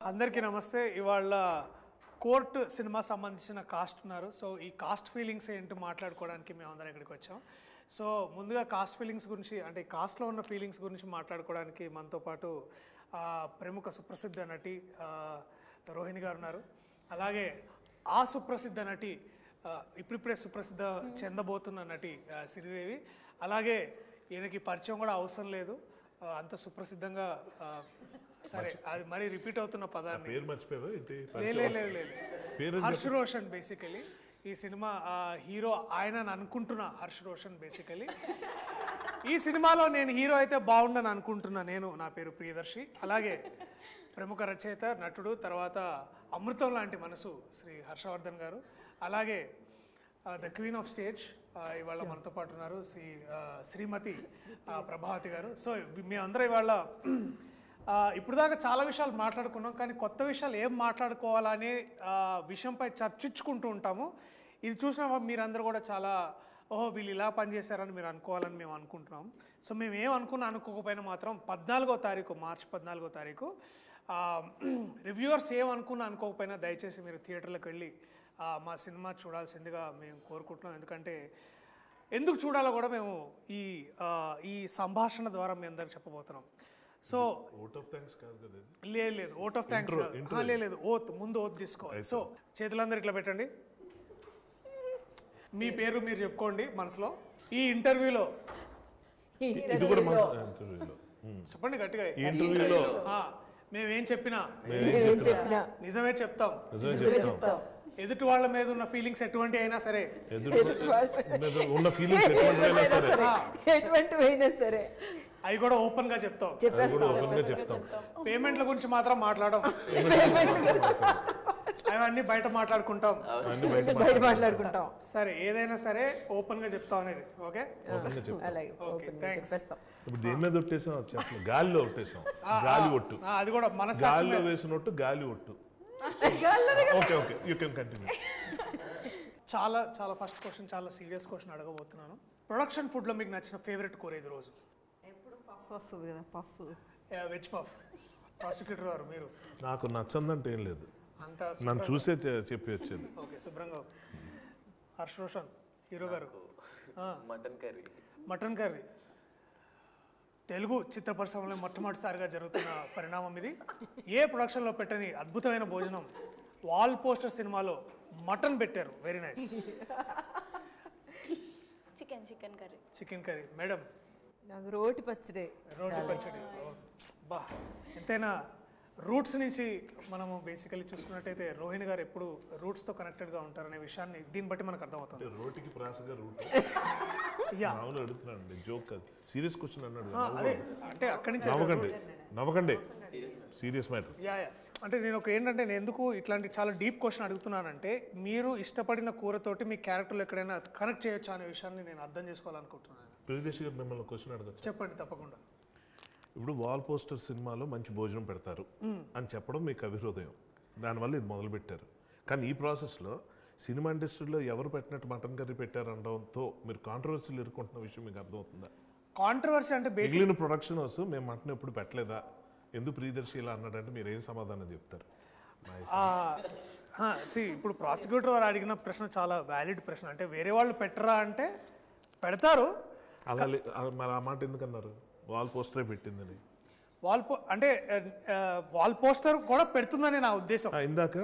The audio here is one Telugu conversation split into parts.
అందరికీ నమస్తే. ఇవాళ కోర్ట్ సినిమా సంబంధించిన కాస్ట్ ఉన్నారు. సో ఈ కాస్ట్ ఫీలింగ్స్ ఏంటో మాట్లాడుకోవడానికి మేమందరం ఇక్కడికి వచ్చాం. సో ముందుగా కాస్ట్ ఫీలింగ్స్ గురించి, అంటే కాస్ట్లో ఉన్న ఫీలింగ్స్ గురించి మాట్లాడుకోవడానికి మనతో పాటు ప్రముఖ సుప్రసిద్ధ నటి రోహిణి గారు ఉన్నారు. అలాగే ఆ సుప్రసిద్ధ నటి ఇప్పుడిప్పుడే సుప్రసిద్ధ చెందబోతున్న నటి శ్రీదేవి. అలాగే ఈయనకి పరిచయం కూడా అవసరం లేదు, అంత సుప్రసిద్ధంగా. సరే, అది మరీ రిపీట్ అవుతున్న పదాన్ని లేదు, హర్ష్ రోషన్. బేసికలీ ఈ సినిమా హీరో ఆయన అనుకుంటున్నా హర్ష్ రోషన్. బేసికలీ ఈ సినిమాలో నేను హీరో అయితే బాగుండని అనుకుంటున్నా. నా పేరు ప్రియదర్శి. అలాగే ప్రముఖ రచయిత, నటుడు, తర్వాత అమృతం లాంటి మనసు శ్రీ హర్షవర్ధన్ గారు. అలాగే ద క్వీన్ ఆఫ్ స్టేజ్ ఇవాళ మనతో పాటు ఉన్నారు శ్రీమతి ప్రభావతి గారు. సో మేమందరం ఇవాళ ఇప్పుడు దాకా చాలా విషయాలు మాట్లాడుకున్నాం, కానీ కొత్త విషయాలు ఏం మాట్లాడుకోవాలనే విషయంపై చర్చించుకుంటూ ఉంటాము. ఇది చూసిన మీరందరూ కూడా చాలా ఓహో వీళ్ళు ఇలా పనిచేశారని మీరు అనుకోవాలని మేము అనుకుంటున్నాం. సో మేము అనుకోకపోయినా మాత్రం 14వ తారీఖు, మార్చి 14వ తారీఖు రివ్యూవర్స్ అనుకోకపోయినా దయచేసి మీరు థియేటర్లకు వెళ్ళి మా సినిమా చూడాల్సిందిగా మేము కోరుకుంటున్నాం. ఎందుకు చూడాలో కూడా మేము ఈ సంభాషణ ద్వారా మీ అందరికి చెప్పబోతున్నాం. సో లేదు ఓట్ ఆఫ్ థ్యాంక్స్ లేదు, ఓత్ ముందు ఓత్ తీసుకోవాలి. సో చేతులందరూ ఇట్లా పెట్టండి, మీ పేరు మీరు చెప్పుకోండి మనసులో. ఈ ఇంటర్వ్యూలో చెప్పండి గట్టిగా, మేమేం చెప్పినా నిజమే చెప్తాం. ఎదుటి వాళ్ళ మీద ఉన్న ఫీలింగ్స్ ఎటువంటి అయినా సరే, అవి కూడా ఓపెన్ గా చెప్తాం. పేమెంట్ల గురించి మాత్రం మాట్లాడడం, అవన్నీ బయట మాట్లాడుకుంటాం. సరే, ఏదైనా సరే ఓపెన్ గా చెప్తాం అనేది. ఓకే, దేని మీద ఒట్టేసాం? గాలిలో ఒట్టేసాం. గాలి ఒట్టు, అది కూడా మన గాలిలో వేసినట్టు గాలి ఒట్టు. చాలా చాలా ఫస్ట్ క్వశ్చన్, చాలా సీరియస్ క్వశ్చన్ అడగబోతున్నాను. ప్రొడక్షన్ ఫుడ్ లో మీకు నచ్చిన ఫేవరెట్ కూర ఇది రోజు? Veg puff. ప్రాసిక్యూటర్ గారు మీరు? నాకు నచ్చందంటే ఏం లేదు, నన్ను చూసే చెప్పి వచ్చేది. ఓకే, శుభ్రంగా. హర్ష్ రోషన్ హీరో గారు? Mutton curry. తెలుగు చిత్ర పరిశ్రమలో మొట్టమొదటిసారిగా జరుగుతున్న పరిణామం ఇది. ఏ ప్రొడక్షన్లో పెట్టని అద్భుతమైన భోజనం వాల్ పోస్టర్ సినిమాలో మటన్ పెట్టారు. Very nice. Chicken curry. Madam? రోటి పచ్చడి. బా, ఎంతైనా రూట్స్ నుంచి మనము బేసికలీ చూసుకున్నట్టయితే రోహిణి గారు ఎప్పుడు రూట్స్తో కనెక్టెడ్గా ఉంటారనే విషయాన్ని దీన్ని బట్టి మనకు అర్థమవుతుంది. రోటికి ప్రాసగా రూట్ అడుగుతున్నాను, జోక్ కాదు, సీరియస్ క్వశ్చన్ అన్నాడు. అదే అంటే అక్కడి నుంచి నవ్వకండి, సీరియస్ మ్యాటర్. అంటే నేను నేను ఎందుకు ఇట్లాంటి చాలా డీప్ క్వశ్చన్ అడుగుతున్నానంటే, మీరు ఇష్టపడిన కూరతోటి మీ క్యారెక్టర్లు ఎక్కడైనా కనెక్ట్ చేయొచ్చా అనే విషయాన్ని నేను అర్థం చేసుకోవాలనుకుంటున్నాను. ప్రియదర్శి గారు మిమ్మల్ని క్వశ్చన్ అడగచ్చు? చెప్పండి, తప్పకుండా. ఇప్పుడు వాల్ పోస్టర్ సినిమాలో మంచి భోజనం పెడతారు అని చెప్పడం మీకు అవిహృదయం, దానివల్ల ఇది మొదలుపెట్టారు. కానీ ఈ ప్రాసెస్లో సినిమా ఇండస్ట్రీలో ఎవరు పెట్టినట్టు మటన్ కర్రీ పెట్టారనడంతో మీరు కాంట్రవర్సీలు ఎదుర్కొంటున్న విషయం మీకు అర్థమవుతుందా? కాంట్రవర్సీ అంటే మిగిలిన ప్రొడక్షన్ హౌస్ మేము మటన్ ఎప్పుడు పెట్టలేదా, ఎందుకు ప్రియదర్శి ఇలా అన్నాడంటే మీరు ఏం సమాధానం చెప్తారు? ఇప్పుడు ప్రాసిక్యూటర్ వారు అడిగిన ప్రశ్న చాలా వ్యాలిడ్ ప్రశ్న. అంటే వేరే వాళ్ళు పెట్టరా అంటే పెడతారు. అలా మరి ఆ మాట ఎందుకన్నారు? వాల్ పోస్టరే పెట్టిందని. అంటే వాల్ పోస్టర్ కూడా పెడుతుందని నా ఉద్దేశం. ఇందాక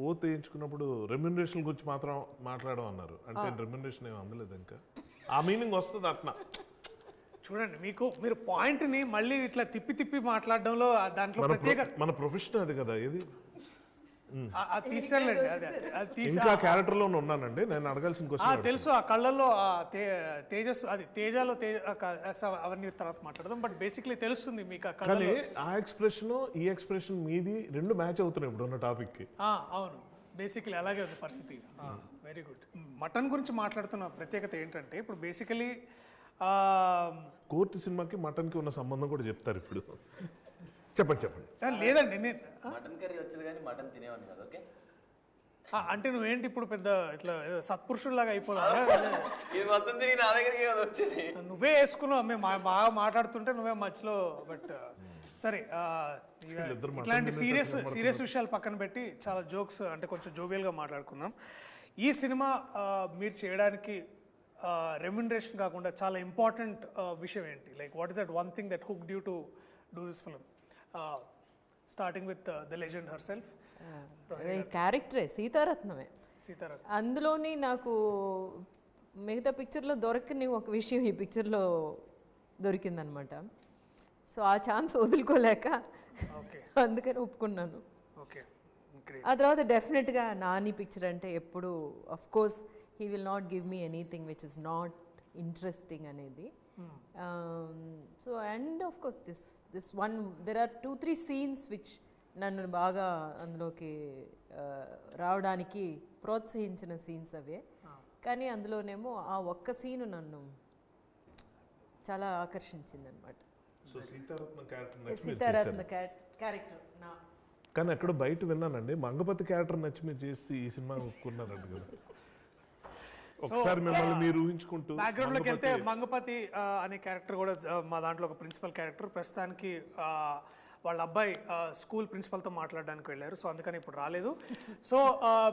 ఓత్ వేయించుకున్నప్పుడు రెమ్యునరేషన్ గురించి మాత్రం మాట్లాడడం అన్నారు, అంటే రెమ్యునరేషన్ ఏమి అందలేదు ఇంకా. ఆ మీనింగ్ వస్తుంది అట్లా. చూడండి, మీరు పాయింట్ ని మళ్ళీ ఇట్లా తిప్పి మాట్లాడడంలో దాంట్లో ప్రత్యేక మన ప్రొఫెషన్ అది కదా. ఏది ఇంకా క్యారెక్టర్ లో ఉన్నానండి, నేను అడగాల్సిన క్వశ్చన్ తెలుసు. ఆ కళ్ళల్లో తేజస్సు, అది తేజాలో అవన్నీ తర్వాత మాట్లాడదాం. బట్ బేసిక్లీ తెలుస్తుంది మీకు. కానీ ఆ ఎక్స్ప్రెషన్ ఈ ఎక్స్ప్రెషన్ మీది రెండు మ్యాచ్ అవుతున్నాయి ఇప్పుడు ఉన్న టాపిక్ కి. అవును, బేసికలీ అలాగే ఉంది పరిస్థితి. Very good. మటన్ గురించి మాట్లాడుతున్న ప్రత్యేకత ఏంటంటే, ఇప్పుడు బేసికలీ కోర్టు సినిమాకి మటన్ కి ఉన్న సంబంధం కూడా చెప్తారు ఇప్పుడు. చెప్పండి. లేదండి, మటన్ కర్రీ వచ్చేది కానీ మటన్ తినేవాడిని కదా. ఓకే, అంటే నువ్వేంటి ఇప్పుడు పెద్ద ఇట్లా సత్పురుషుల్లాగా అయిపోదా? నా దగ్గరికి వచ్చేది నువ్వే వేసుకున్నావు, మేము బాగా మాట్లాడుతుంటే నువ్వే మధ్యలో. బట్ సరే వీళ్ళిద్దరు మటన్ ఇట్లాంటి తినేటట్టు సీరియస్ విషయాలు పక్కన పెట్టి చాలా జోక్స్ అంటే కొంచెం జోవియల్గా మాట్లాడుకుందాం. ఈ సినిమా మీరు చేయడానికి రెమ్యునరేషన్ కాకుండా చాలా ఇంపార్టెంట్ విషయం ఏంటి? Like what is that one thing that hooked you to do this film, starting with the legend herself. క్యారెక్టరే సీతారత్నమే. సీతారాం అందులోని నాకు మిగతా పిక్చర్లో దొరకని ఒక విషయం ఈ పిక్చర్లో దొరికిందనమాట. సో ఆ ఛాన్స్ వదులుకోలేక ఓకే అందుకని ఒప్పుకున్నాను. ఓకే ఆ తర్వాత డెఫినెట్గా నాని పిక్చర్ అంటే ఎప్పుడు of course he will not give me anything which is not interesting అనేది. So and of course this one there are 2-3 scenes which నన్ను బాగా అందులోకి రావడానికి ప్రోత్సహించిన సీన్స్ అవే. కానీ అందులోనేమో ఆ ఒక్క సీను నన్ను చాలా ఆకర్షించింది అనమాట. So Seetharatna character Seetharatna character నా కానీ ఎక్కడ బయట విన్నానండి, మంగపతి క్యారెక్టర్ నచ్చి మీరు చేసి ఈ సినిమా ఒప్పుకున్నారంట కదా. ఒకసారి మిమ్మల్ని మీరు ఊహించుకుంటూ బ్యాక్గ్రౌండ్లోకి వెళ్తే మంగపతి అనే క్యారెక్టర్ కూడా మా దాంట్లో ఒక ప్రిన్సిపల్ క్యారెక్టర్. ప్రస్తుతానికి వాళ్ళ అబ్బాయి స్కూల్ ప్రిన్సిపల్తో మాట్లాడడానికి వెళ్ళారు, సో అందుకని ఇప్పుడు రాలేదు. సో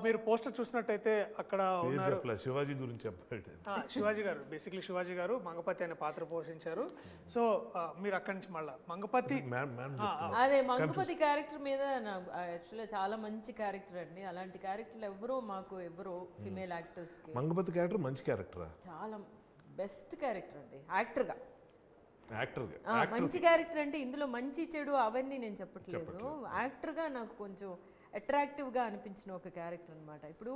మీరు పోస్టర్ చూసినట్టయితే అక్కడ ఉన్నారు శివాజీ గురించి చెప్పాడు. శివాజీ గారు, బేసిక్లీ శివాజీ గారు మంగపతి అనే పాత్ర పోషించారు. సో మీరు అక్కడి నుంచి మళ్ళీ మంగపతి అదే మంగపతి క్యారెక్టర్ మీద నాకు యాక్చువల్గా చాలా మంచి క్యారెక్టర్ అండి. అలాంటి క్యారెక్టర్లు ఎవరో ఫిమేల్ యాక్టర్స్కి మంగపతి క్యారెక్టర్ మంచి క్యారెక్టరా? చాలా బెస్ట్ క్యారెక్టర్ అండి యాక్టర్గా. యాక్టర్గా మంచి క్యారెక్టర్ అంటే ఇందులో మంచి చెడు అవన్నీ నేను చెప్పట్లేదు. యాక్టర్గా నాకు కొంచెం అట్రాక్టివ్గా అనిపించిన ఒక క్యారెక్టర్ అనమాట. ఇప్పుడు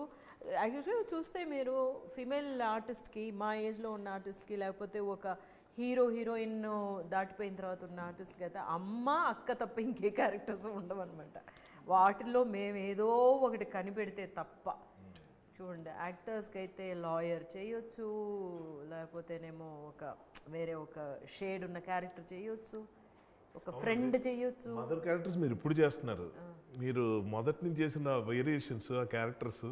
యాక్చువల్గా చూస్తే మీరు ఫిమేల్ ఆర్టిస్ట్కి, మా ఏజ్లో ఉన్న ఆర్టిస్ట్కి, లేకపోతే ఒక హీరోయిన్ దాటిపోయిన తర్వాత ఉన్న ఆర్టిస్ట్కి అయితే అమ్మ అక్క తప్ప ఇంకే క్యారెక్టర్స్ ఉండవన్నమాట. వాటిల్లో మేము ఏదో ఒకటి కనిపెడితే తప్ప. చూడండి యాక్టర్స్కి అయితే లాయర్ చేయొచ్చు, లేకపోతేనేమో వేరే ఒక షేడ్ ఉన్న క్యారెక్టర్ చేయొచ్చు, ఒక ఫ్రెండ్ చేయొచ్చు. మదర్ క్యారెక్టర్స్ మీరు ఇప్పుడు చేస్తున్నారు. మీరు మొదటి నుంచి చేసిన వేరియేషన్స్ ఆ క్యారెక్టర్స్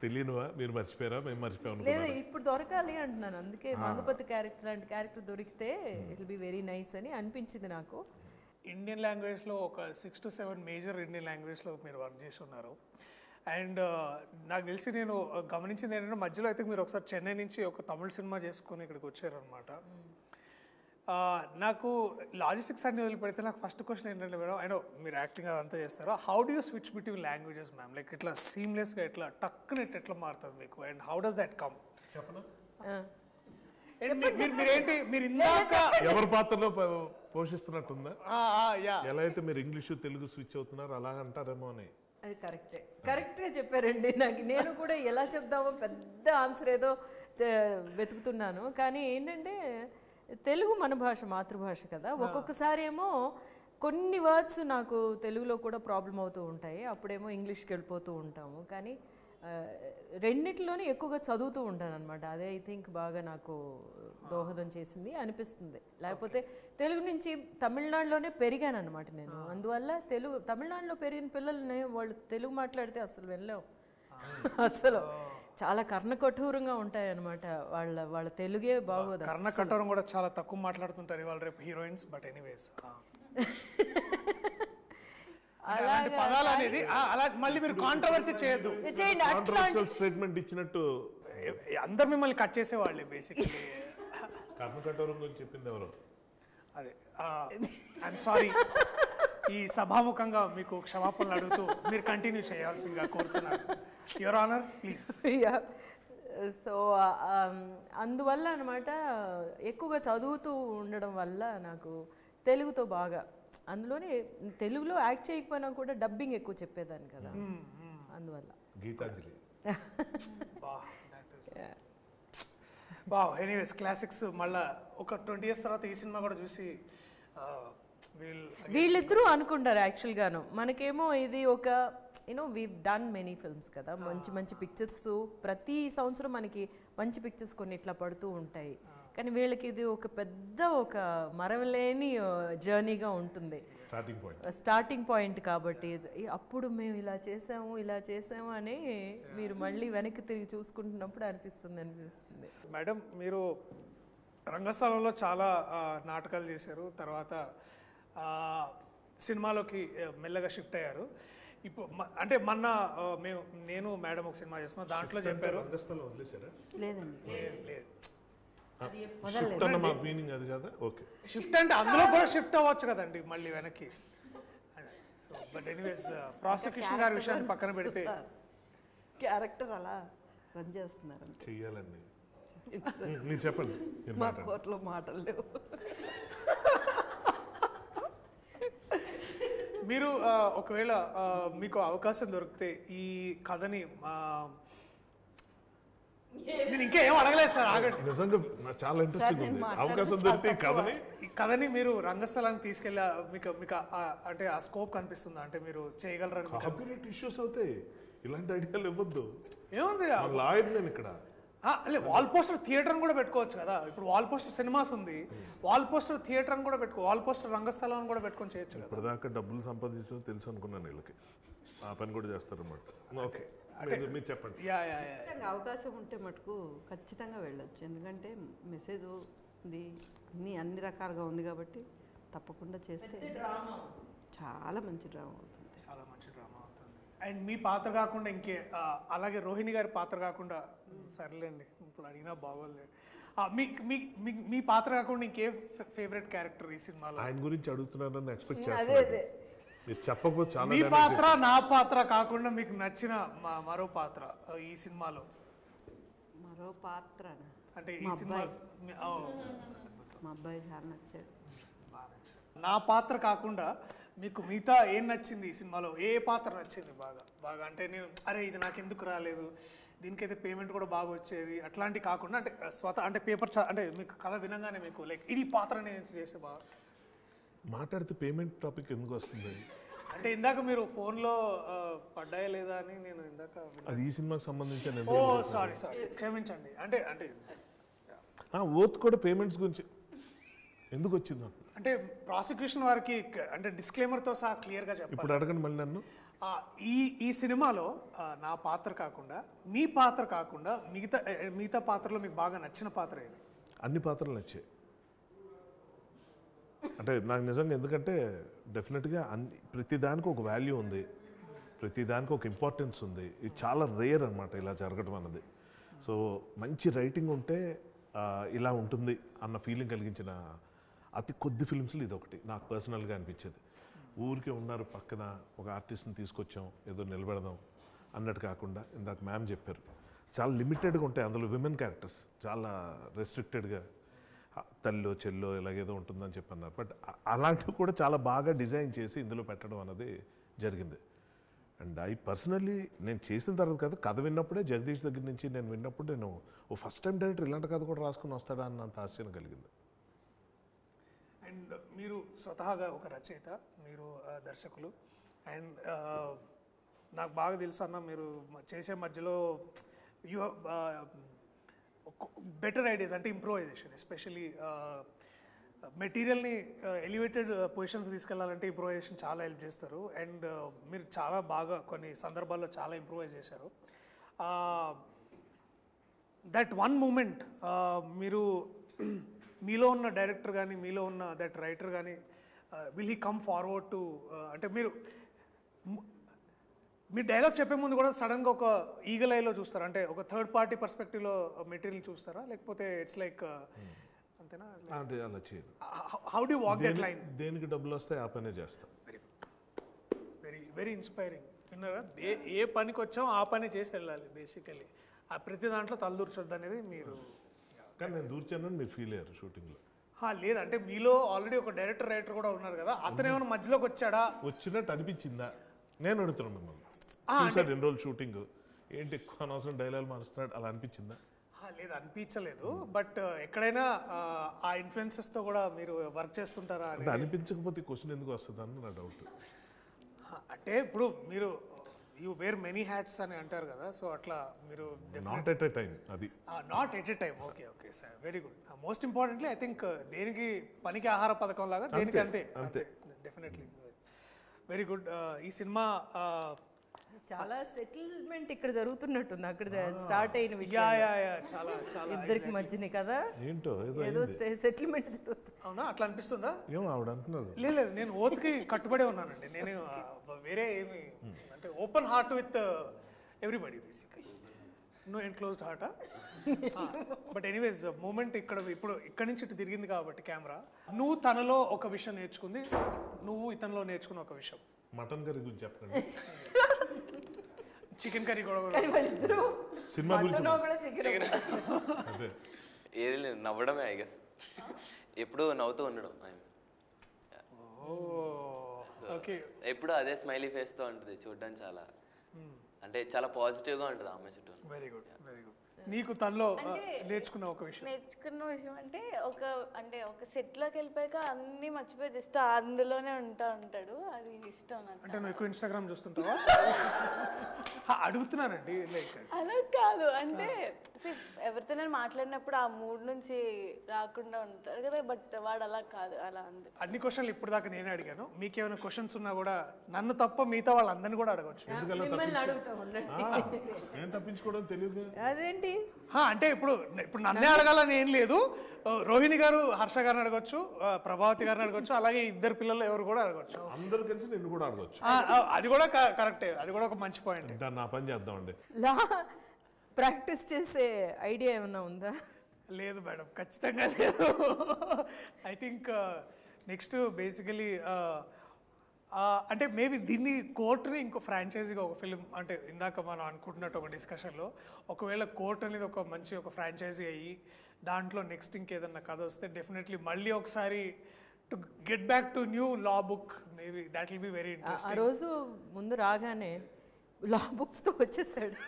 తెలియనివా? మీరు మర్చిపోయారా? మేము మర్చిపోయాను. లేదు ఇప్పుడు దొరకాలి అంటున్నాను. అందుకే మంగపతి క్యారెక్టర్ లాంటి క్యారెక్టర్ దొరికితే it will be very nice అని అనిపించింది నాకు. ఇండియన్ లాంగ్వేజ్లో ఒక 6 to 7 మేజర్ ఇండియన్ లాంగ్వేజ్లో మీరు వర్క్ చేసి ఉన్నారు. అండ్ నాకు తెలిసి నేను గమనించింది ఏంటంటే మధ్యలో అయితే మీరు ఒకసారి చెన్నై నుంచి ఒక తమిళ సినిమా చేసుకొని ఇక్కడికి వచ్చారనమాట. నాకు లాజిస్టిక్స్ అన్ని వదిలిపెడితే నాకు ఫస్ట్ క్వశ్చన్ ఏంటంటే మేడం, అయినో మీరు యాక్టింగ్ అదంతా చేస్తారో, how do you switch between languages ma'am? Like ఇట్లా సీమ్లెస్గా ఇట్లా టక్కునెట్ ఎట్లా మారుతుంది మీకు? And how does that come? చెప్పనా? మీరేంటి మీరు ఇందాక ఎవరి పాత్రలో పోషిస్తున్నట్టుందా? ఎలా అయితే మీరు ఇంగ్లీషు తెలుగు స్విచ్ అవుతున్నారు అలాగంటారేమో అని. అది కరెక్ట్గా చెప్పారండి. నేను కూడా ఎలా చెప్దామో పెద్ద ఆన్సర్ ఏదో వెతుకుతున్నాను. కానీ ఏంటంటే తెలుగు మన భాష, మాతృభాష కదా. ఒక్కొక్కసారి ఏమో కొన్ని వర్డ్స్ నాకు తెలుగులో కూడా ప్రాబ్లం అవుతూ ఉంటాయి, అప్పుడేమో ఇంగ్లీష్కి వెళ్ళిపోతూ ఉంటాము. కానీ రెండిట్లోనే ఎక్కువగా చదువుతూ ఉంటాను అనమాట. అదే ఐ థింక్ బాగా నాకు దోహదం చేసింది అనిపిస్తుంది. లేకపోతే తెలుగు నుంచి తమిళనాడులోనే పెరిగాను అనమాట నేను. అందువల్ల తమిళనాడులో పెరిగిన పిల్లల్ని వాళ్ళు తెలుగు మాట్లాడితే అసలు వెళ్ళలేవు. అసలు చాలా కర్ణకఠోరంగా ఉంటాయి అనమాట. వాళ్ళ తెలుగే బాగోదు. కర్ణకఠోరం కూడా చాలా తక్కువ మాట్లాడుతుంటారు ఇవాళ రేపు హీరోయిన్స్. బట్ ఎనీవేస్ పదాలు అనేది అలా మళ్ళీ మీరు కాంట్రవర్సీ చేయొద్దు. స్టేట్మెంట్ ఇచ్చినట్టు అందరు మిమ్మల్ని కట్ చేసేవాళ్ళే బేసిక్లీ. కర్ణకఠోరం గురించి చెప్పింది ఎవరు? అదే ఐఎమ్ సారీ. ఈ సభాముఖంగా మీకు క్షమాపణలు అడుగుతూ మీరు కంటిన్యూ చేయాల్సిందిగా కోరుతున్నాను. Your honour please. సో అందువల్ల అనమాట ఎక్కువగా చదువుతూ ఉండడం వల్ల నాకు తెలుగుతో బాగా, అందులోనే తెలుగులో యాక్ట్ చేయకపోయినా కూడా డబ్బింగ్ ఎక్కువ చెప్పేదాన్ని కదా, అందువల్ల. గీతాంజలి. ఎనీవేస్ క్లాసిక్స్ మళ్ళా ఒక 20 years తర్వాత ఈ సినిమా కూడా చూసి వీళ్ళిద్దరూ అనుకుంటారు యాక్చువల్గాను. మనకేమో ఇది ఒక వీవ్ డన్ మెనీ ఫిల్మ్స్ కదా, మంచి మంచి పిక్చర్స్ ప్రతి సంవత్సరం మనకి మంచి పిక్చర్స్ కొన్ని ఇట్లా పడుతూ ఉంటాయి. కానీ వీళ్ళకి ఇది ఒక పెద్ద ఒక మరవలేని జర్నీగా ఉంటుంది, స్టార్టింగ్ పాయింట్. కాబట్టి అప్పుడు మేము ఇలా చేసాము అని మీరు మళ్ళీ వెనక్కి తిరిగి చూసుకుంటున్నప్పుడు అనిపిస్తుంది. మేడం మీరు రంగస్థలంలో చాలా నాటకాలు చేశారు, తర్వాత సినిమాలోకి మెల్లగా షిఫ్ట్ అయ్యారు. ఇప్పుడు అంటే మొన్న నేను మేడం ఒక సినిమా చేస్తున్నాం, దాంట్లో చెప్పారు. రంగస్థలం వదిలేసారా? లేదండి, లేదు షిఫ్ట్ అన్న మా మీనింగ్ అది కదా. ఓకే, షిఫ్ట్ అంటే అందులో కూడా షిఫ్ట్ అవ్వచ్చు కదండి మళ్ళీ వెనక్కి. సో బట్ ఎనీవేస్ ప్రాసిక్యూషన్ గారి విషయాన్ని పక్కన పెడితే క్యారెక్టర్ అలా రన్ చేస్తున్నారు. చెయ్యాలండి. మీరు చెప్పండి. మా కోర్టులో మాటలు లేవు. మీరు ఒకవేళ మీకు అవకాశం దొరికితే ఈ కథని నేను ఇంకా ఏం అడగలేదు సార్, ఆగండి. నిజంగా నాకు చాలా ఇంట్రెస్టింగ్ ఉంది. అవకాశం దొరికితే ఈ కథని మీరు రంగస్థలానికి తీసుకెళ్ళి మీకు మీకు అంటే ఆ స్కోప్ కనిపిస్తుందా, అంటే మీరు చేయగలరని? కాపీరైట్ ఇష్యూస్ అవుతాయి, ఇలాంటి ఐడియాలు ఇవ్వద్దు. ఏముంది, లాయర్ నేను ఇక్కడ. వాల్ పోస్టర్ థియేటర్ అని కూడా పెట్టుకోవచ్చు కదా. ఇప్పుడు వాల్ పోస్టర్ సినిమాస్ ఉంది, వాల్ పోస్టర్ థియేటర్ అని కూడా వాల్ పోస్టర్ రంగస్థలం అని కూడా పెట్టుకొని చేయొచ్చు కదా. ఇప్పటిదాకా డబ్బులు సంపాదించడం తెలుసు అనుకున్నాను, వీళ్ళకి ఆ పని కూడా చేస్తారన్నమాట. ఓకే, మీరు చెప్పండి. అవకాశం ఉంటే మటుకు ఖచ్చితంగా వెళ్ళొచ్చు, ఎందుకంటే మెసేజ్ ఉంది, అన్ని రకాలుగా ఉంది కాబట్టి తప్పకుండా చేస్తే చాలా మంచి డ్రామా అవుతుంది. చాలా మంచి డ్రామా అవుతుంది. అండ్ మీ పాత్ర కాకుండా ఇంకే అలాగే రోహిణి గారి పాత్ర కాకుండా, సర్లేండి ఇప్పుడు అడిగినా బాగోలేదు, మీ పాత్ర కాకుండా ఇంకే ఫేవరెట్ క్యారెక్టర్ ఈ సినిమాలో? ఆయన గురించి అడుగుతున్నారని ఎక్స్పెక్ట్ చేస్తాను. మీరు చెప్పకపోతే చాలా. మీ పాత్ర నా పాత్ర కాకుండా మీకు నచ్చిన మరో పాత్ర ఈ సినిమాలో? మరో పాత్ర అంటే ఈ సినిమా మా అబ్బాయి చాలా నచ్చాడు. నా పాత్ర కాకుండా మీకు మిగతా ఏం నచ్చింది ఈ సినిమాలో? ఏ పాత్ర నచ్చింది బాగా అంటే నేను ఇది నాకు ఎందుకు రాలేదు, దీనికైతే పేమెంట్ కూడా బాగా వచ్చేది, అట్లాంటి కాకుండా అంటే అంటే పేపర్ అంటే మీకు కథ వినగానే మీకు లైక్ ఇది పాత్ర నేను చేస్తే బాగా మాట్లాడితే పేమెంట్ టాపిక్ ఎందుకు వస్తుంది? అంటే ఇందాక మీరు ఫోన్లో పడ్డాయా లేదా అని నేను ఇందాక. అది ఈ సినిమాకి సంబంధించిన. సారీ క్షమించండి. అంటే ఓత్ కూడా పేమెంట్స్ గురించి ఎందుకు వచ్చింది అంటే ప్రాసిక్యూషన్ వారికి అంటే డిస్క్లైమర్తో సహా క్లియర్గా చెప్పాలి. ఇప్పుడు అడగండి మళ్ళీ నన్ను. ఈ సినిమాలో నా పాత్ర కాకుండా మీ పాత్ర కాకుండా మిగతా పాత్రలో మీకు బాగా నచ్చిన పాత్ర ఏది? అన్ని పాత్రలు నచ్చాయి అంటే నాకు నిజంగా. ఎందుకంటే డెఫినెట్గా ప్రతి దానికి ఒక వాల్యూ ఉంది, ప్రతి దానికి ఒక ఇంపార్టెన్స్ ఉంది. ఇది చాలా రేర్ అనమాట ఇలా జరగడం అన్నది. సో మంచి రైటింగ్ ఉంటే ఇలా ఉంటుంది అన్న ఫీలింగ్ కలిగించిన అతి కొద్ది ఫిల్మ్స్లో ఇది ఒకటి నాకు పర్సనల్గా అనిపించేది. ఊరికే ఉన్నారు పక్కన ఒక ఆర్టిస్ట్ని తీసుకొచ్చాం ఏదో నిలబెడదాం అన్నట్టు కాకుండా, ఇందాక మ్యామ్ చెప్పారు చాలా లిమిటెడ్గా ఉంటాయి అందులో విమెన్ క్యారెక్టర్స్, చాలా రెస్ట్రిక్టెడ్గా తల్లో చెల్లో ఇలాగేదో ఉంటుందని చెప్పన్నారు. బట్ అలాంటివి కూడా చాలా బాగా డిజైన్ చేసి ఇందులో పెట్టడం అన్నది జరిగింది. అండ్ ఐ పర్సనల్లీ నేను చేసిన తర్వాత కాదు, కథ విన్నప్పుడే జగదీష్ దగ్గర నుంచి నేను విన్నప్పుడు నేను ఫస్ట్ టైం డైరెక్టర్ ఇలాంటి కథ కూడా రాసుకుని వస్తాడా అన్నంత ఆశ్చర్యం కలిగింది. అండ్ మీరు స్వతహాగా ఒక రచయిత, మీరు దర్శకులు, అండ్ నాకు బాగా తెలుసు అన్న మీరు చేసే మధ్యలో యూ బెటర్ ఐడియాస్ అంటే ఇంప్రూవైజేషన్, ఎస్పెషలీ మెటీరియల్ని ఎలివేటెడ్ పొజిషన్స్ తీసుకెళ్లాలంటే ఇంప్రూవైజేషన్ చాలా హెల్ప్ చేస్తారు. అండ్ మీరు చాలా బాగా కొన్ని సందర్భాల్లో చాలా ఇంప్రూవైజ్ చేశారు. దట్ వన్ మూమెంట్ మీరు మీలో ఉన్న డైరెక్టర్ కానీ మీలో ఉన్న దట్ రైటర్ కానీ will he come forward to అంటే మీరు డైలాగ్ చెప్పే ముందు కూడా సడన్గా ఒక ఈగల్ ఐలో చూస్తారా? అంటే ఒక థర్డ్ పార్టీ పర్స్పెక్టివ్లో మెటీరియల్ చూస్తారా, లేకపోతే ఇట్స్ లైక్ అంతేనా? అంటే అలా చేయదు. How do walk that line? దేనికి డబ్బులు వస్తాయి ఆ పనే చేస్తాం. Very very inspiring. విన్నారా? ఏ పనికి వచ్చాం ఆ పని చేసి వెళ్ళాలి బేసికలీ. ఆ ప్రతి దాంట్లో తలదూర్చొద్దు అనేది మీరు. కానీ నేను దూర్చానని మీరు ఫీల్ అయ్యారు షూటింగ్లో? లేదంటే మీలో ఆల్రెడీ ఒక డైరెక్టర్ రైటర్ కూడా ఉన్నారు కదా, అతను ఏమైనా మధ్యలోకి వచ్చాడా? వచ్చినట్టు అనిపించిందా? నేను అడుగుతున్నాను మిమ్మల్ని. చూసారు 2 రోజులు షూటింగ్, ఏంటి ఎక్కువ అనవసరం డైలాగ్ మారుస్తున్నాడు అలా అనిపించిందా? లేదు, అనిపించలేదు. బట్ ఎక్కడైనా ఆ ఇన్ఫ్లుయెన్సెస్తో కూడా మీరు వర్క్ చేస్తుంటారా? అంటే అనిపించకపోతే క్వశ్చన్ ఎందుకు వస్తుంది అని నా డౌట్. అంటే ఇప్పుడు మీరు యూ వేర్ మెనీ హ్యాట్స్ అని అంటారు కదా, సో అట్లా మీరు నాట్ ఎట్ ఎ టైం. అది not at a time. Okay okay sir, very good. Most importantly I think దేనికి పనికి ఆహార పథకం లాగా దేనికి అంతే. Definitely very good. ఈ సినిమా చాలా సెటిల్మెంట్ ఇక్కడ జరుగుతున్నట్టుంది అక్కడ స్టార్ట్ అయిన యా విషయం యా యా చాలా చాలా ఇద్దరికి మధ్యనే కదా ఏంటో ఏదో సెటిల్మెంట్ జరుగుతుంది. అవునా అట్లా అనిపిస్తుందా? ఏమో ఆవిడ అంటున్నారు. లేదు నేను ఓత్కి కట్టుబడే ఉన్నానండి. నేను వేరే ఏమి అంటే open heart with everybody basically, no enclosed heart. But anyways moment ఇప్పుడు ఇక్కడి నుంచి ఇటు తిరిగింది కాబట్టి కెమెరా, నువ్వు తనలో ఒక విషయం నేర్చుకుంది, నువ్వు ఇతనిలో నేర్చుకున్న ఒక విషయం. మటన్ కర్రీ గురించి చెప్పండి. చికెన్ కర్రీ కూడా వాళ్ళిద్దరూ సినిమా గురించి మటన్ కూడా చికెన్ అదే ఏది లేదు, నవ్వడమే ఐ గెస్. ఎప్పుడు నవ్వుతూ ఉండడం. ఓకే. ఎప్పుడు అదే స్మైలీ ఫేస్తో ఉంటుంది, చూడడానికి చాలా అంటే చాలా పాజిటివ్గా ఉంటుంది ఆమె చుట్టూ. Very good very good. నీకు తనలో నేర్చుకున్న ఒక విషయం? నేర్చుకున్న విషయం అంటే ఒక సెట్లోకి వెళ్ళిపోయాక అన్నీ మర్చిపోయి జస్ట్ అందులోనే ఉంటాడు. అది ఇష్టం నాకు. అంటే నువ్వు ఎక్కువ ఇన్స్టాగ్రామ్ చూస్తుంటావా? అడుగుతున్నానండి. లైక్ అలా కాదు, అంటే ఎవరితో నేను మాట్లాడినప్పుడు ఆ మూడ్ నుంచి రాకుండా ఉంటారు కదా, బట్ వాడు అలా కాదు, అలా అంది. అన్ని క్వశ్చన్లు ఇప్పుడు దాకా నేనే అడిగాను. మీకేమైనా క్వశ్చన్స్ ఉన్నా కూడా నన్ను తప్ప మిగతా వాళ్ళందరినీ కూడా అడగచ్చు. మిమ్మల్ని అడుగుతా ఉండండి. నేను తప్పించుకోవడం తెలియదు. అదేంటి అంటే ఇప్పుడు నన్నే అడగాలని ఏం లేదు. రోహిణి గారు హర్ష గారిని అడగచ్చు, ప్రభావతి గారిని అడగచ్చు, అలాగే ఇద్దరు పిల్లలు ఎవరు కూడా అడగచ్చు. అందరూ కలిసి నిన్ను కూడా అడగచ్చు. అది కూడా కరెక్టే, అది కూడా ఒక మంచి పాయింట్. నా పని చేద్దామండి. లా ప్రాక్టీస్ చేసే ఐడియా ఏమన్నా ఉందా? లేదు మేడం, ఖచ్చితంగా లేదు. ఐ థింక్ నెక్స్ట్ బేసికలీ అంటే మేబీ దీన్ని కోర్టుని ఇంకో ఫ్రాంచైజీగా ఒక ఫిలిం, అంటే ఇందాక మనం అనుకుంటున్నట్టు ఒక డిస్కషన్లో ఒకవేళ కోర్ట్ అనేది ఒక మంచి ఒక ఫ్రాంచైజీ అయ్యి దాంట్లో నెక్స్ట్ ఇంకేదన్నా కథ వస్తే డెఫినెట్లీ మళ్ళీ ఒకసారి to get back to new law book, maybe that will be very ఆ ఇంట్రెస్టింగ్. రోజు ముందు రాగానే లా బుక్స్తో వచ్చేసాడు.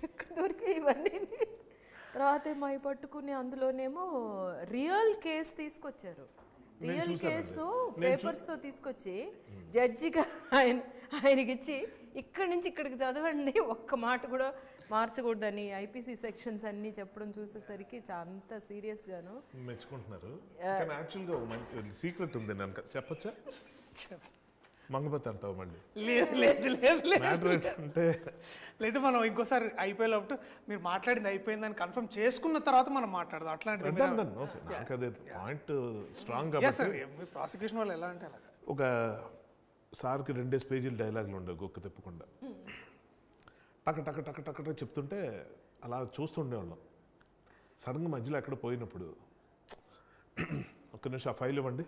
ఎక్కడ దొరికాయి ఇవన్నీ? తర్వాత మా పట్టుకుని అందులోనేమో రియల్ కేసు తీసుకొచ్చారు. రియల్ కేసు పేపర్స్తో తీసుకొచ్చి జడ్జిగా ఆయనకి ఇచ్చి ఇక్కడి నుంచి ఇక్కడికి చదవండి, ఒక్క మాట కూడా మార్చకూడదని ఐపీసీ సెక్షన్స్ అన్ని చెప్పడం చూసేసరికి అంత సీరియస్గాను మెచ్చుకుంటున్నారు. కానీ యాక్చువల్గా మంచి సీక్రెట్ ఉంది, నేను చెప్పచ్చా? మంగపతి అంటావు మళ్ళీ. లేదు లేదు లేదు మ్యాటర్ ఏంటంటే లేదు, మనం ఇంకోసారి అయిపోయేటప్పుడు మీరు మాట్లాడింది అయిపోయిందని కన్ఫర్మ్ చేసుకున్న తర్వాత మనం మాట్లాడదాం. అట్లాంటిది ఓకే, నాకు అదే పాయింట్ స్ట్రాంగ్ కాబట్టి. ప్రాసిక్యూషన్ వాళ్ళు ఎలా అంటే అలాగా ఒక సార్కి 2 పేజీలు డైలాగులు ఉండవు గొక్క తిప్పకుండా. టక టక టక టక చెప్తుంటే అలా చూస్తుండేవాళ్ళం. సడన్గా మధ్యలో ఎక్కడ పోయినప్పుడు ఒక్క నిమిషం ఆ ఫైల్ ఇవ్వండి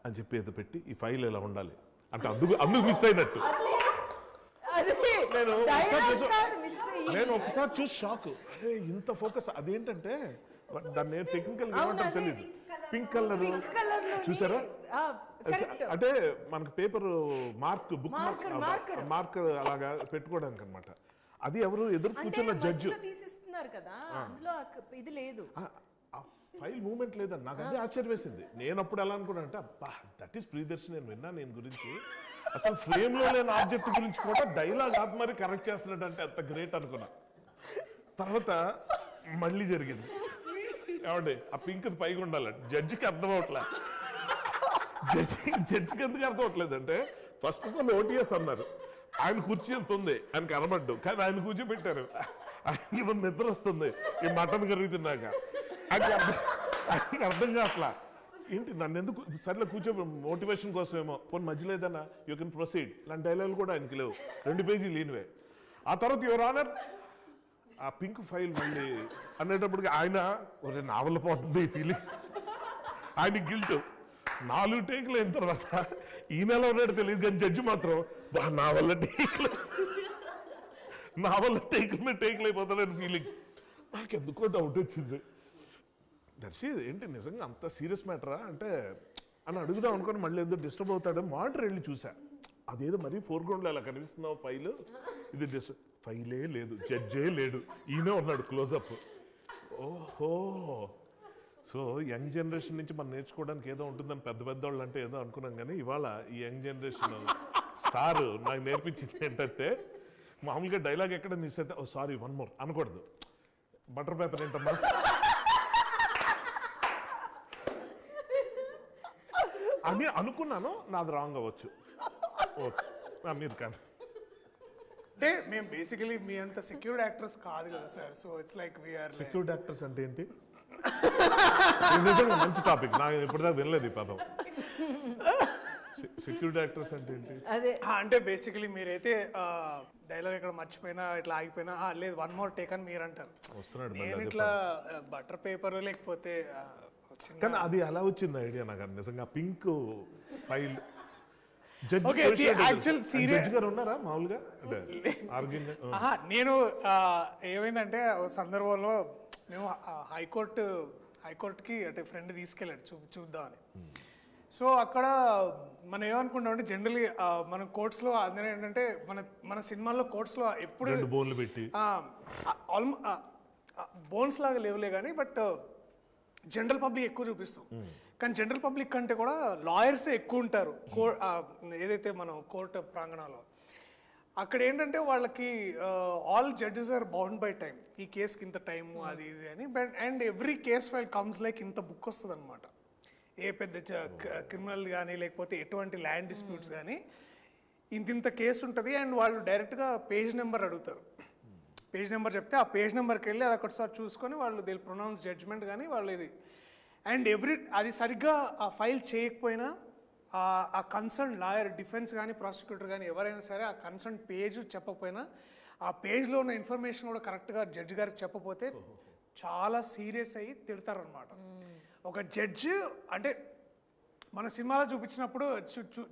అని చెప్పి ఏదో పెట్టి ఈ ఫైల్ ఇలా ఉండాలి అంటే అందుకు మిస్ అయినట్టు. నేను ఒకసారి చూసి షాక్, అరే ఇంత ఫోకస్. అదేంటంటే దాన్ని టెక్నికల్ ఏమంటారు తెలియదు, పింక్ కలర్ చూసారా? అంటే మనకు పేపర్ మార్క్ బుక్ మార్కర్ అలాగా పెట్టుకోవడానికి అనమాట. అది ఎవరు ఎదురు కూర్చున్న జడ్జి తీసిస్తున్నారు కదా, అందులో ఇది లేదు, ఫైల్ మూమెంట్ లేదని నాకు అదే ఆశ్చర్యం వేసింది. నేను అప్పుడు ఎలా అనుకున్నా అంటే అబ్బా దట్ ఈస్ ప్రియదర్శి, నేను విన్నా నేను గురించి అసలు ఫ్రేమ్ లో లేని ఆబ్జెక్ట్ గురించి కూడా డైలాగ్ ఆపి మరి కరెక్ట్ చేస్తున్నాడు అంటే అంత గ్రేట్ అనుకున్నా. తర్వాత మళ్ళీ జరిగింది ఏమండి, ఆ పింక్ పైగా ఉండాలండి. జడ్జికి అర్థం అవట్లే. జడ్జికి ఎందుకు అర్థం అవట్లేదు అంటే ఫస్ట్ ఆఫ్ ఆల్ ఓటీఎస్ అన్నారు, ఆయన కుర్చీ ఎంత ఉంది ఆయన కనబడ్డు, కానీ ఆయన కూర్చోబెట్టారు. ఆయనకి నిద్ర వస్తుంది ఈ మటన్ కర్రీ తిన్నాక. ఆయనకి అర్థం కావట్లా, ఏంటి నన్ను ఎందుకు సర్లే కూర్చో మోటివేషన్ కోసమేమో, పోనీ మధ్యలో ఏదన్నా యూ కెన్ ప్రొసీడ్ ఇలాంటి డైలాగులు కూడా ఆయనకి లేవు. 2 పేజీలు లేనివే. ఆ తర్వాత యువర్ ఆనర్ ఆ పింక్ ఫైల్ మళ్ళీ అనేటప్పటికి ఆయన ఒక నావల్ పోతుంది ఈ ఫీలింగ్. ఆయన గిల్ట్ 4 టేకులు అయిన తర్వాత ఈ నెల ఉన్నాడు తెలియదు, కానీ జడ్జి మాత్రం నా వల్ల టేకుల మీద టేకులు అయిపోతాడని ఫీలింగ్. నాకెందుకో డౌట్ వచ్చింది, దర్శి ఏంటి నిజంగా అంత సీరియస్ మ్యాటరా అంటే అని అడుగుదాం అనుకుని మళ్ళీ ఏదో డిస్టర్బ్ అవుతాడు. మానిటర్ వెళ్ళి చూసా, అదేదో మరీ ఫోర్గ్రౌండ్లో అలా కనిపిస్తున్నావు ఫైల్, ఇది ఫైలే లేదు, జడ్జే లేడు, ఈయనే ఉన్నాడు క్లోజప్. ఓహో, సో యంగ్ జనరేషన్ నుంచి మనం నేర్చుకోవడానికి ఏదో ఉంటుందని పెద్ద పెద్దవాళ్ళు అంటే ఏదో అనుకున్నాం, కానీ ఇవాళ ఈ యంగ్ జనరేషన్ స్టార్ నాకు నేర్పించింది ఏంటంటే మామూలుగా డైలాగ్ ఎక్కడ మిస్ అయితే ఓ సారీ వన్ మోర్ అనకూడదు. బటర్ పేపర్ ఏంటమ్మా అని అనుకున్నాను, నాది రాంగ్ అవ్వచ్చు. ఓకే మీరు కానీ అంటే మేము బేసికలీ మీ అంత సెక్యూర్డ్ యాక్టర్స్ కాదు కదా sir. So it's like we are secured actors అంటే ఏంటి? ఇది నిజంగా మంచి టాపిక్, నాకు ఇప్పటిదాకా వినలేదు ఈ పదం. సెక్యూరిటీ యాక్టర్స్ అంటే ఏంటి? అదే అంటే బేసికలీ మీరైతే డైలాగ్ ఇక్కడ మర్చిపోయినా ఇట్లా ఆగిపోయినా లేదు 1 more టేక్ అని మీరు అంటారు. వస్తున్నాడు నేను ఇట్లా బటర్ పేపర్ లేకపోతే కానీ అది ఎలా వచ్చింది ఐడియా నాకు? అది నిజంగా pink file Okay, the actual serious- judge గారు ఉన్నారా మామూలుగా అంటే ఆర్గ్యూయింగ్? నేను ఏమైందంటే ఓ సందర్భంలో మేము హైకోర్టుకి అంటే ఫ్రెండ్ తీసుకెళ్ళాడు చూద్దామని. సో అక్కడ మనం ఏమనుకుంటాం అంటే జనరలీ మన కోర్ట్స్లో అందరూ ఏంటంటే మన సినిమాల్లో కోర్ట్స్లో ఎప్పుడు 2 బోన్లు పెట్టి బోన్స్ లాగా లేవులే కానీ బట్ జనరల్ పబ్లిక్ ఎక్కువ చూపిస్తాం. కానీ జనరల్ పబ్లిక్ కంటే కూడా లాయర్స్ ఎక్కువ ఉంటారు ఏదైతే మనం కోర్టు ప్రాంగణంలో. అక్కడ ఏంటంటే వాళ్ళకి all judges are bound by time. ఈ కేసుకి ఇంత టైము అది ఇది అని. But and every case file comes like ఇంత బుక్ వస్తుంది అనమాట. ఏ పెద్ద క్రిమినల్ కానీ లేకపోతే ఎటువంటి ల్యాండ్ డిస్ప్యూట్స్ కానీ ఇంత కేసు ఉంటుంది. అండ్ వాళ్ళు డైరెక్ట్గా పేజ్ నెంబర్ అడుగుతారు. పేజ్ నెంబర్ చెప్తే ఆ పేజ్ నెంబర్కి వెళ్ళి అది ఒకటిసారి చూసుకొని వాళ్ళు దే ప్రొనౌన్స్ జడ్జ్మెంట్ కానీ వాళ్ళు ఇది. అండ్ అది సరిగ్గా ఆ ఫైల్ చేయకపోయినా ఆ కన్సర్న్ లాయర్ డిఫెన్స్ కానీ ప్రాసిక్యూటర్ కానీ ఎవరైనా సరే ఆ కన్సర్న్ పేజ్ చెప్పకపోయినా ఆ పేజ్లో ఉన్న ఇన్ఫర్మేషన్ కూడా కరెక్ట్గా జడ్జి గారికి చెప్పకపోతే చాలా సీరియస్ అయ్యి తిడతారనమాట. ఒక జడ్జి అంటే మన సినిమాలో చూపించినప్పుడు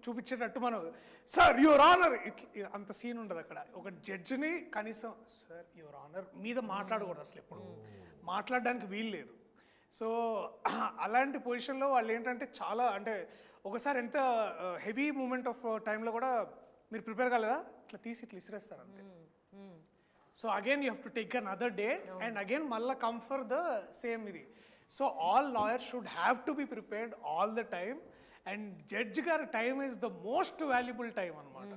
చూపించేటట్టు మనం సార్ యువర్ ఆనర్ అంత సీన్ ఉండదు అక్కడ. ఒక జడ్జిని కనీసం సార్ యువర్ ఆనర్ మీద మాట్లాడకూడదు, అసలు ఎప్పుడు మాట్లాడడానికి వీలు లేదు. సో అలాంటి పొజిషన్లో వాళ్ళు ఏంటంటే చాలా అంటే ఒకసారి ఎంత హెవీ మూమెంట్ ఆఫ్ టైంలో కూడా మీరు ప్రిపేర్ కాలేదా ఇట్లా తీసి ఇట్లా ఇసిరేస్తారు అంతే. So again you have to take another day and again మళ్ళీ కమ్ ఫర్ ద సేమ్ ఇది. So all lawyers should have to be prepared all the time. And judge గారి time is the most valuable time అనమాట.